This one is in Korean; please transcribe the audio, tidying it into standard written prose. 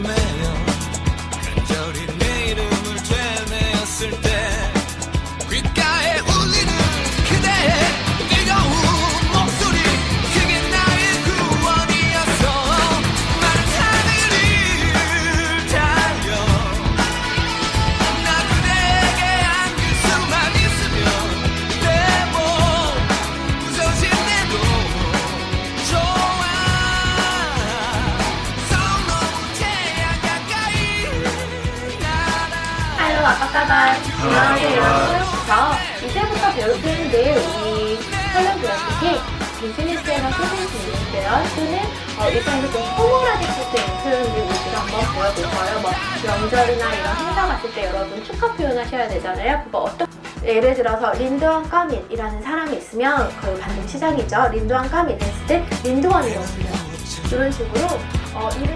매여 간절히 내 이름을 되뇌었을 때 귓가에 울리는 그대의 뜨거운 목소리 그게 나의 구원이었어 마른 하늘을 달려 나 그대에게 안길 수만 있으면 내 몸 부서진대도 좋아 서로 태양 가까이 날아 Hello, apa kabar? 안녕하세요. 이제부터 배울 표현들 우리 설명드렸듯이 비즈니스에만 쓰실 수 있는 표현 또는 일상에서 좀 포멀하게 쓸 수 있는 표현들 위주로 한번 배워볼 거예요. 뭐 명절이나 이런 행사 갔을 때 여러분 축하 표현 하셔야 되잖아요. 그거 예를 들어서 린두안 까밋이라는 사람이 있으면 그 반동 시작이죠. 린두안 까밋 했을 때 린두안이라고 불러요. 이런 식으로 이런